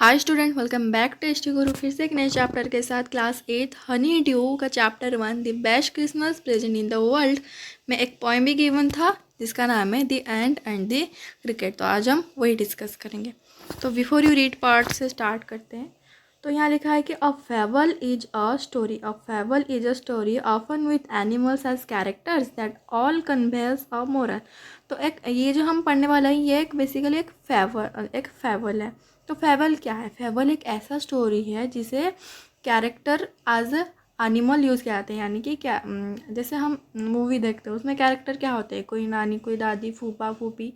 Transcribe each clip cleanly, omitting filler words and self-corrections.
Hi student, welcome back to Tasty Guru. फिर से एक नए चैप्टर के साथ क्लास 8 हनी ड्यू का chapter 1 the best Christmas present in the world में एक पोएम भी गिवन था जिसका नाम है the ant and the cricket. तो आज हम वही डिस्कस करेंगे। तो बिफोर यू रीड पार्ट से स्टार्ट करते हैं। तो यहाँ लिखा है कि a fable is a story. A fable is a story often with animals as characters that all conveys a moral. तो एक ये जो हम पढ़ने वाला है ये एक बेसिकली एक फेबल है। तो फेबल क्या है? फेबल एक ऐसा स्टोरी है जिसे कैरेक्टर एज एनिमल यूज़ किया जाते हैं। यानी कि क्या, जैसे हम मूवी देखते हैं उसमें कैरेक्टर क्या होते हैं, कोई नानी, कोई दादी, फूफा, फूफी,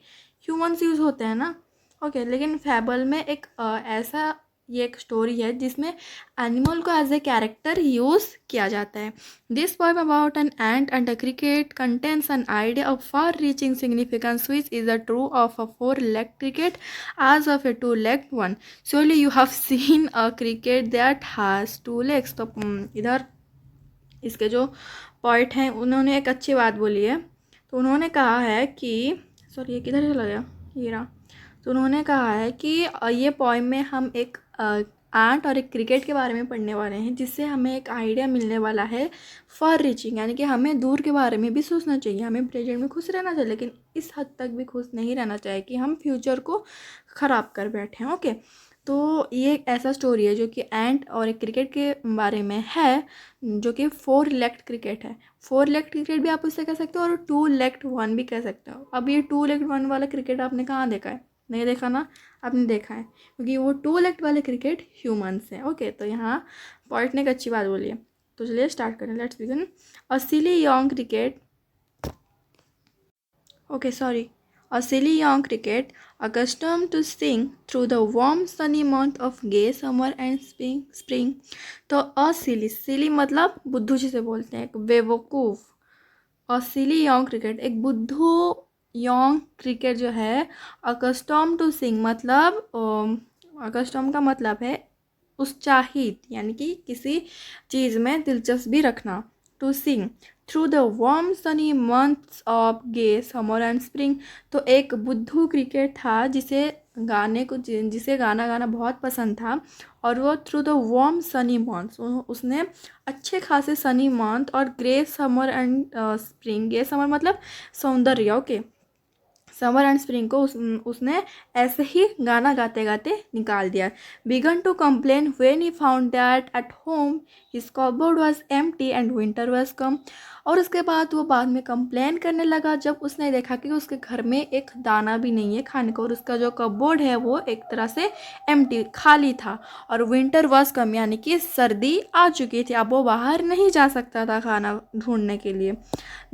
ह्यूमंस यूज़ होते हैं ना। ओके, लेकिन फेबल में एक ऐसा ये एक स्टोरी है जिसमें एनिमल को एज ए कैरेक्टर यूज़ किया जाता है। This poem about an ant and a cricket contains an idea of far reaching significance which is the true of a four leg cricket as of a two-legged one. Surely you have seen a cricket that has two legs. तो इधर इसके जो point हैं उन्होंने एक अच्छी बात बोली है। तो उन्होंने कहा है कि सॉरी ये किधर चला गया, ये रहा। तो उन्होंने कहा है कि ये पोएम में हम एक आर्ट और एक क्रिकेट के बारे में पढ़ने वाले हैं जिससे हमें एक आइडिया मिलने वाला है फॉर रीचिंग। यानी कि हमें दूर के बारे में भी सोचना चाहिए, हमें प्रेजेंट में खुश रहना चाहिए, लेकिन इस हद तक भी खुश नहीं रहना चाहिए कि हम फ्यूचर को ख़राब कर बैठे हैं। ओके, तो ये एक ऐसा स्टोरी है जो कि एंट और एक क्रिकेट के बारे में है जो कि फोर लेग्ड क्रिकेट है। फोर लेग्ड क्रिकेट भी आप उससे कह सकते हो और टू लेग्ड वन भी कह सकते हो। अब ये टू लेग्ड वन वाला क्रिकेट आपने कहाँ देखा है? नहीं देखा ना, आपने देखा है क्योंकि वो टू लेग्ड वाले क्रिकेट ह्यूमंस हैं। ओके, तो यहाँ पॉइंट ने एक अच्छी बात बोली है। तो चलिए स्टार्ट करें, let's begin. A silly young cricket, okay sorry, a silly young cricket accustomed to sing through the warm sunny month of gay summer and spring। तो अ सिली मतलब बुद्धू जिसे बोलते हैं, एक बेवकूफ़। और सिली यंग क्रिकेट एक बुद्धू यंग क्रिकेट जो है। अकस्टम टू सिंग मतलब अकस्टम का मतलब है उत्साहित, यानी कि किसी चीज़ में दिलचस्पी रखना। To sing through the warm sunny months of gay summer and spring. तो एक बुद्धू क्रिकेट था जिसे गाना गाना बहुत पसंद था, और वो through the warm sunny months उसने अच्छे खासे सनी मंथ और grey summer and spring. Gay summer मतलब सौंदर्य, ओके, समर एंड स्प्रिंग को उसने ऐसे ही गाना गाते गाते निकाल दिया। Began to complain when he found that at home his cupboard was empty and winter was come. और उसके बाद वो बाद में कंप्लेन करने लगा जब उसने देखा कि उसके घर में एक दाना भी नहीं है खाने को, और उसका जो कपबोर्ड है वो एक तरह से एम्प्टी खाली था, और विंटर वाज कम यानी कि सर्दी आ चुकी थी। अब वो बाहर नहीं जा सकता था खाना ढूंढने के लिए।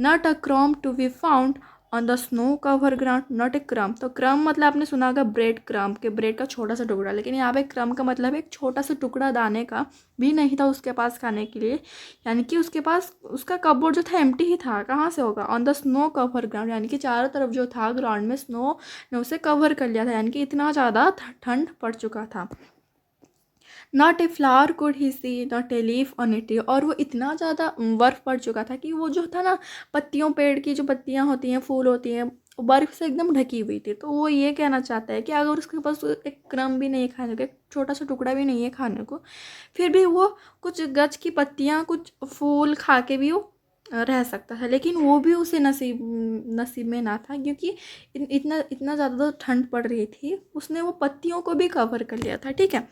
Not a crumb to be found on the snow cover ground, not a crumb. तो क्रम मतलब आपने सुना होगा ब्रेड क्रम के, ब्रेड का छोटा सा टुकड़ा, लेकिन यहाँ पे क्रम का मतलब एक छोटा सा टुकड़ा दाने का भी नहीं था उसके पास खाने के लिए। यानी कि उसके पास उसका कपबोर्ड जो था एम्प्टी ही था। कहाँ से होगा? On the snow cover ground, यानी कि चारों तरफ जो था ग्राउंड में स्नो ने उसे कवर कर लिया था, यानी कि इतना ज़्यादा ठंड पड़ चुका था। Not a flower could he see, not a leaf on a tree. और वो इतना ज़्यादा बर्फ़ पड़ चुका था कि वो जो था ना, पत्तियों, पेड़ की जो पत्तियाँ होती हैं, फूल होती हैं, वो बर्फ़ से एकदम ढकी हुई थी। तो वो ये कहना चाहता है कि अगर उसके पास एक क्रम भी नहीं है खाने को, एक छोटा सा टुकड़ा भी नहीं है खाने को, फिर भी वो कुछ गज की पत्तियाँ, कुछ फूल खा के भी वो रह सकता था। लेकिन वो भी उसे नसीब में ना था, क्योंकि इतना इतना ज़्यादा ठंड पड़ रही थी, उसने वो पत्तियों को भी कवर कर लिया था। ठीक है।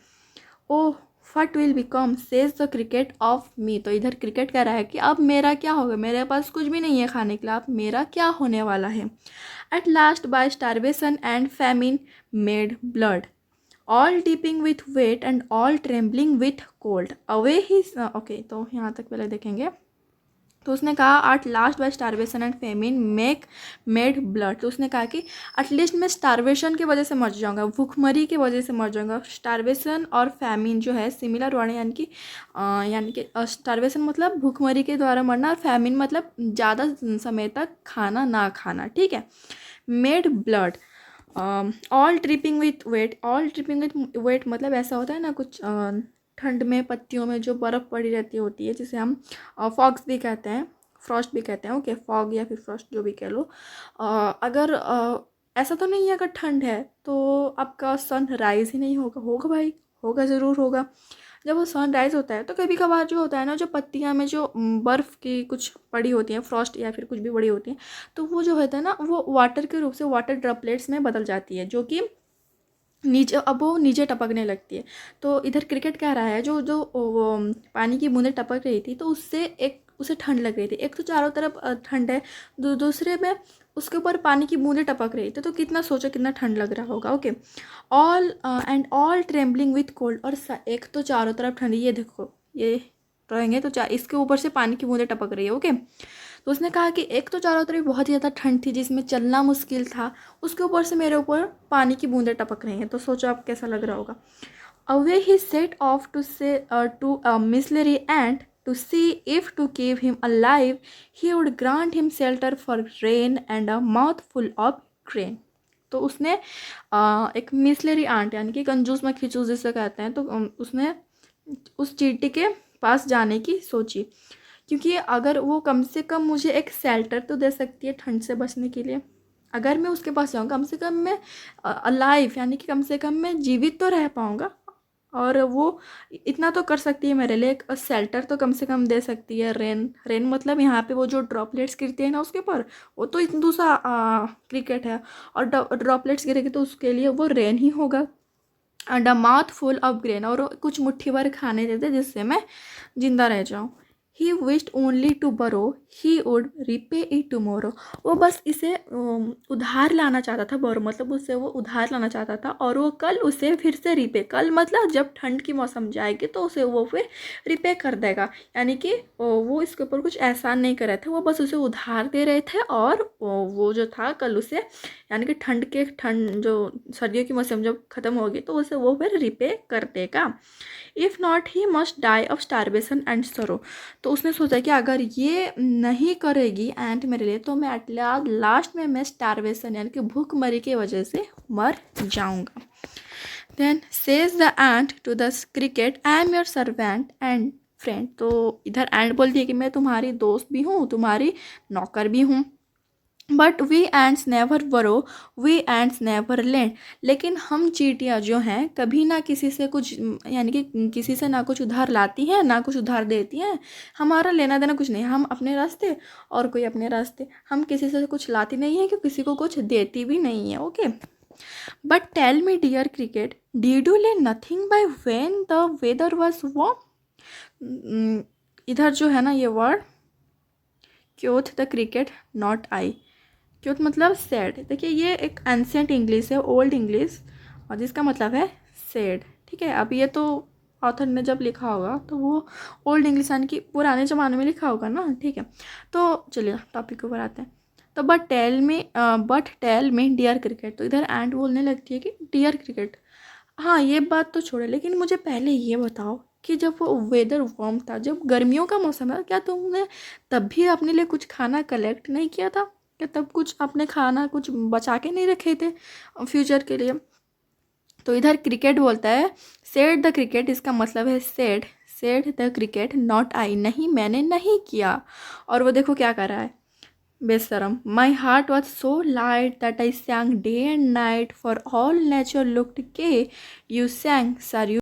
Oh what will become says the cricket of me. तो इधर क्रिकेट कह रहा है कि अब मेरा क्या होगा, मेरे पास कुछ भी नहीं है खाने के लिए, अब मेरा क्या होने वाला है। At last by starvation and famine made bold all dripping with wet and all trembling with cold away he. Okay, तो यहाँ तक पहले देखेंगे। तो उसने कहा at last by starvation and famine made bold. तो उसने कहा कि एटलीस्ट मैं स्टारवेशन की वजह से मर जाऊंगा, भूखमरी की वजह से मर जाऊंगा। स्टारवेशन और फेमिन जो है सिमिलर वर्ड है, यानी कि स्टारवेशन मतलब भूखमरी के द्वारा मरना, और फेमिन मतलब ज़्यादा समय तक खाना ना खाना। ठीक है। Made bold all dripping with wet, all dripping with wet मतलब ऐसा होता है ना, कुछ ठंड में पत्तियों में जो बर्फ़ पड़ी रहती होती है, जिसे हम फॉग्स भी कहते हैं, फ्रॉस्ट भी कहते हैं। ओके, फॉग या फिर फ्रॉस्ट जो भी कह लो। अगर ऐसा तो नहीं है, अगर ठंड है तो आपका सन राइज ही नहीं होगा, होगा भाई, होगा, ज़रूर होगा। जब वो सनराइज़ होता है तो कभी कभार जो होता है ना, जो पत्तियाँ में जो बर्फ़ की कुछ पड़ी होती हैं, फ्रॉस्ट या फिर कुछ भी पड़ी होती हैं, तो वो जो होता है ना, वो वाटर के रूप से वाटर ड्रॉपलेट्स में बदल जाती है, जो कि नीचे, अब वो नीचे टपकने लगती है। तो इधर क्रिकेट कह रहा है, जो जो वो पानी की बूंदें टपक रही थी, तो उससे एक उसे ठंड लग रही थी। एक तो चारों तरफ ठंड है, दूसरे में उसके ऊपर पानी की बूंदें टपक रही थी, तो कितना, सोचो कितना ठंड लग रहा होगा। Okay, all and all trembling with cold, और एक तो चारों तरफ ठंडी, ये देखो, ये ड्राइंग है, तो इसके ऊपर से पानी की बूंदें टपक रही है। ओके, तो उसने कहा कि एक तो चारों तरफ बहुत ही ज़्यादा ठंड थी जिसमें चलना मुश्किल था, उसके ऊपर से मेरे ऊपर पानी की बूंदें टपक रही हैं, तो सोचो आप कैसा लग रहा होगा। Away he set off to say to a miserly and to see if to keep him alive he would grant him shelter for rain and a mouthful of grain. तो उसने एक मिस्लरी आंट, यानी कि कंजूस में खिचूस जिसे कहते हैं, तो उसने उस चींटी के पास जाने की सोची, क्योंकि अगर वो कम से कम मुझे एक शेल्टर तो दे सकती है ठंड से बचने के लिए। अगर मैं उसके पास जाऊँ, कम से कम मैं अलाइव, यानी कि कम से कम मैं जीवित तो रह पाऊँगा, और वो इतना तो कर सकती है मेरे लिए, एक शेल्टर तो कम से कम दे सकती है। रेन मतलब यहाँ पे वो जो ड्रॉपलेट्स गिरते हैं ना उसके ऊपर, वो तो इतना दूसरा क्रिकेट है, और ड्रॉपलेट्स गिरेगी तो उसके लिए वो रेन ही होगा। And a mouthful of grain, और कुछ मुट्ठी भर खाने देते जिससे मैं जिंदा रह जाऊँ। ही विश्ड ओनली टू बरो he would repay it tomorrow. वो बस इसे उधार लाना चाहता था, बरो मतलब उससे वो उधार लाना चाहता था, और वो कल उसे फिर से रिपे, कल मतलब जब ठंड की मौसम जाएगी तो उसे वो फिर रिपे कर देगा। यानी कि वो इसके ऊपर कुछ एहसान नहीं कर रहे थे, वो बस उसे उधार दे रहे थे, और वो जो था कल उसे, यानी कि ठंड जो सर्दियों की मौसम जब ख़त्म होगी तो उसे वो फिर रिपे कर देगा। If not he must die of starvation and sorrow. तो उसने सोचा कि अगर ये नहीं करेगी एंट मेरे लिए, तो मैं एट लास्ट में मैं स्टारवेशन, यानी कि भूखमरी की वजह से मर जाऊंगा। Then says the ant to the cricket, I am your servant and friend. तो इधर एंट बोलती है कि मैं तुम्हारी दोस्त भी हूँ, तुम्हारी नौकर भी हूँ। बट वी एंड्स नेवर बरो, वी एंड्स नेवर लैंड। लेकिन हम चींटियाँ जो हैं कभी ना किसी से कुछ, यानी कि किसी से ना कुछ उधार लाती हैं ना कुछ उधार देती हैं। हमारा लेना देना कुछ नहीं, हम अपने रास्ते और कोई अपने रास्ते, हम किसी से कुछ लाती नहीं है कि किसी को कुछ देती भी नहीं है। Okay, but tell me dear cricket, did you lay nothing by when the weather was warm. इधर जो है ना ये word quoth the cricket not I. क्योंकि मतलब सैड, देखिए ये एक एंशियंट इंग्लिश है, ओल्ड इंग्लिश, और जिसका मतलब है सैड। ठीक है, अब ये तो ऑथर ने जब लिखा होगा तो वो ओल्ड इंग्लिश यानी कि पुराने ज़माने में लिखा होगा ना। ठीक है, तो चलिए टॉपिक के ऊपर आते हैं। तो बट टेल में डियर क्रिकेट। तो इधर एंड बोलने लगती है कि डियर क्रिकेट, हाँ ये बात तो छोड़े, लेकिन मुझे पहले ये बताओ कि जब वो वेदर वार्म था, जब गर्मियों का मौसम है, क्या तुमने तब भी अपने लिए कुछ खाना कलेक्ट नहीं किया था? क्या तब कुछ अपने खाना कुछ बचा के नहीं रखे थे फ्यूचर के लिए? तो इधर क्रिकेट बोलता है सेड द क्रिकेट, इसका मतलब है सेड द क्रिकेट नॉट आई, नहीं मैंने नहीं किया। और वो देखो क्या कर रहा है, बेशरम। My heart was so light that I sang day and night for all nature looked gay you sang sir you.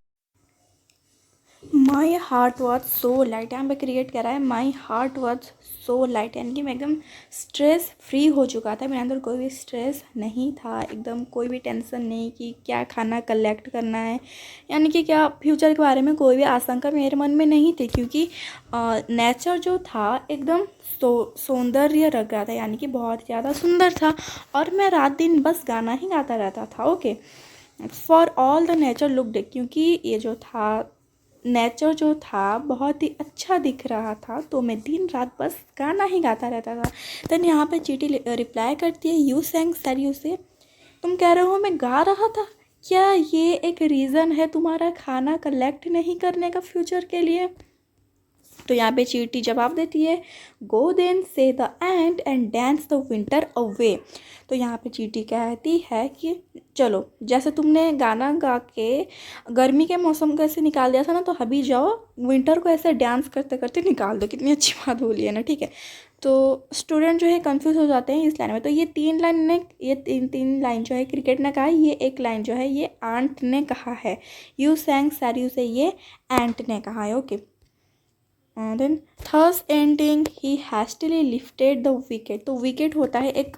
My heart was so light, यहाँ पे क्रिएट करा है my heart was so light, यानी कि मैं एकदम stress free हो चुका था, मेरे अंदर कोई भी स्ट्रेस नहीं था, एकदम कोई भी टेंशन नहीं कि क्या खाना कलेक्ट करना है, यानी कि क्या फ्यूचर के बारे में कोई भी आशंका मेरे मन में नहीं थी, क्योंकि नेचर जो था एकदम सौंदर्य लग रहा था, यानी कि बहुत ज़्यादा सुंदर था, और मैं रात दिन बस गाना ही गाता रहता था। Okay, for all the nature looked, क्योंकि ये जो था नेचर जो था बहुत ही अच्छा दिख रहा था, तो मैं दिन रात बस गाना ही गाता रहता था। देन यहाँ पे चींटी रिप्लाई करती है यू सैंग सर यू से, तुम कह रहे हो मैं गा रहा था, क्या ये एक रीज़न है तुम्हारा खाना कलेक्ट नहीं करने का फ्यूचर के लिए? तो यहाँ पे चींटी जवाब देती है गो देन से the end and dance the winter away. तो यहाँ पे चींटी कहती है कि चलो, जैसे तुमने गाना गा के गर्मी के मौसम को ऐसे निकाल दिया था ना, तो अभी जाओ विंटर को ऐसे डांस करते करते निकाल दो। कितनी अच्छी बात बोली है ना। ठीक है, तो स्टूडेंट जो है कंफ्यूज हो जाते हैं इस लाइन में। तो ये तीन लाइन जो है क्रिकेट ने कहा है, ये एक लाइन जो है ये आंट ने कहा है। यू सैंग सैर यू से ये एंट ने कहा है। Okay, then thus ending he hastily lifted the wicket. तो विकेट होता है एक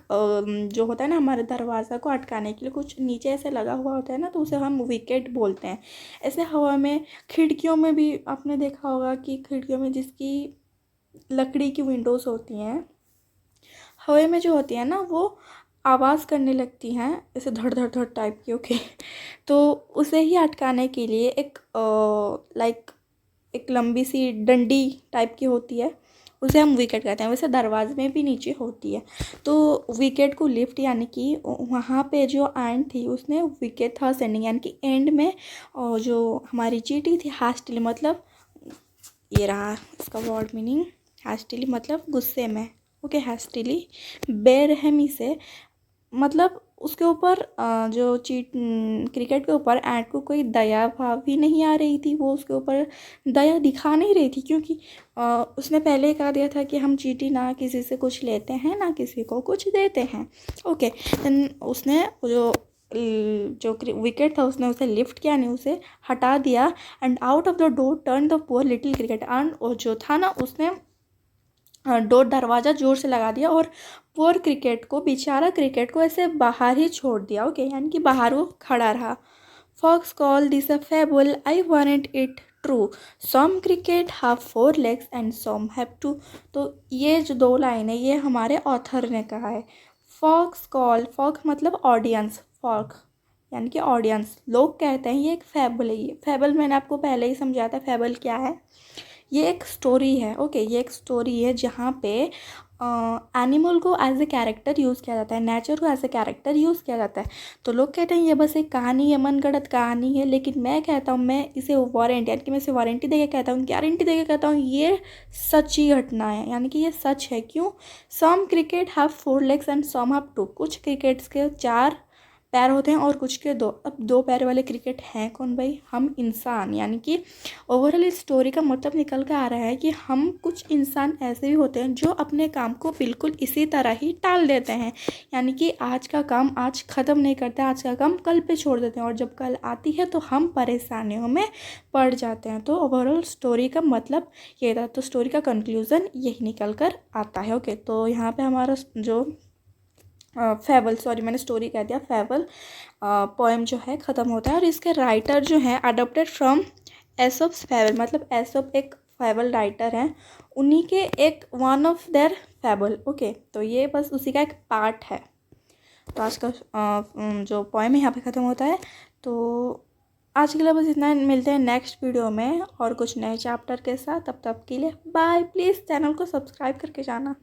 जो होता है ना हमारे दरवाज़ा को अटकाने के लिए कुछ नीचे ऐसे लगा हुआ होता है ना, तो उसे हम विकेट बोलते हैं। ऐसे हवा में, खिड़कियों में भी आपने देखा होगा कि खिड़कियों में जिसकी लकड़ी की विंडोज़ होती हैं, हवा में जो होती है ना वो आवाज़ करने लगती हैं ऐसे धड़ धड़ धड़ टाइप की। ओके, तो उसे ही अटकाने के लिए एक लंबी सी डंडी टाइप की होती है, उसे हम विकेट कहते हैं। वैसे दरवाजे में भी नीचे होती है। तो विकेट को लिफ्ट यानी कि वहाँ पे जो एंड थी उसने विकेट था सेंडिंग यानी कि एंड में, और जो हमारी चींटी थी हास्टिली मतलब ये रहा इसका वर्ड मीनिंग। हास्टिली मतलब गुस्से में। ओके, हास्टिली बेरहमी से मतलब उसके ऊपर जो क्रिकेट के ऊपर एंट को कोई दया भाव भी नहीं आ रही थी, वो उसके ऊपर दया दिखा नहीं रही थी, क्योंकि उसने पहले कहा दिया था कि हम चींटी ना किसी से कुछ लेते हैं ना किसी को कुछ देते हैं। ओके, देन उसने जो विकेट था उसने उसे लिफ्ट किया, नहीं उसे हटा दिया। And out of the door turn the poor little cricket. And जो था ना उसने डोर दरवाज़ा जोर से लगा दिया और पुअर क्रिकेट को, बेचारा क्रिकेट को ऐसे बाहर ही छोड़ दिया। ओके, यानी कि बाहर वो खड़ा रहा। Folks call this a fable I want it true, some cricket have 4 legs and some have 2। तो ये जो 2 लाइन है ये हमारे ऑथर ने कहा है। फॉक्स कॉल, फॉक्स मतलब ऑडियंस, फॉक यानी कि ऑडियंस, लोग कहते हैं ये एक फेबल है। ये फेबल मैंने आपको पहले ही समझाया था फेबल क्या है। ये एक स्टोरी है। ओके, ये एक स्टोरी है जहाँ पे एनिमल को एज ए कैरेक्टर यूज़ किया जाता है, नेचर को एज ए कैरेक्टर यूज़ किया जाता है। तो लोग कहते हैं ये बस एक कहानी है, मनगढ़ंत कहानी है, लेकिन मैं कहता हूँ, मैं इसे वारंटी यानी कि मैं इसे वारंटी देके कहता हूँ, गारंटी देके कहता हूँ ये सच्ची घटना है, यानी कि ये सच है। क्यों? Some cricket have 4 legs and some have 2। कुछ क्रिकेट्स के 4 पैर होते हैं और कुछ के 2। अब 2 पैर वाले क्रिकेट हैं कौन भाई? हम इंसान। यानी कि ओवरऑल इस स्टोरी का मतलब निकल कर आ रहा है कि हम कुछ इंसान ऐसे भी होते हैं जो अपने काम को बिल्कुल इसी तरह ही टाल देते हैं, यानी कि आज का काम आज ख़त्म नहीं करते, आज का काम कल पे छोड़ देते हैं, और जब कल आती है तो हम परेशानियों में पड़ जाते हैं। तो ओवरऑल स्टोरी का मतलब ये था। तो स्टोरी का कंक्लूज़न यही निकल कर आता है। ओके, तो यहाँ पे हमारा जो फेबल, सॉरी मैंने स्टोरी कह दिया, फेबल पोएम जो है ख़त्म होता है। और इसके राइटर जो हैं अडोप्टेड फ्रॉम एसोप्स फेबल, मतलब एसोप एक फेबल राइटर हैं, उन्हीं के एक one of their fable. Okay, तो ये बस उसी का एक पार्ट है। तो आज का जो पोएम है यहाँ पे ख़त्म होता है। तो आज के लिए बस इतना, मिलते हैं नेक्स्ट वीडियो में और कुछ नए चैप्टर के साथ। तब तक के लिए बाय। प्लीज़ चैनल को सब्सक्राइब करके जाना।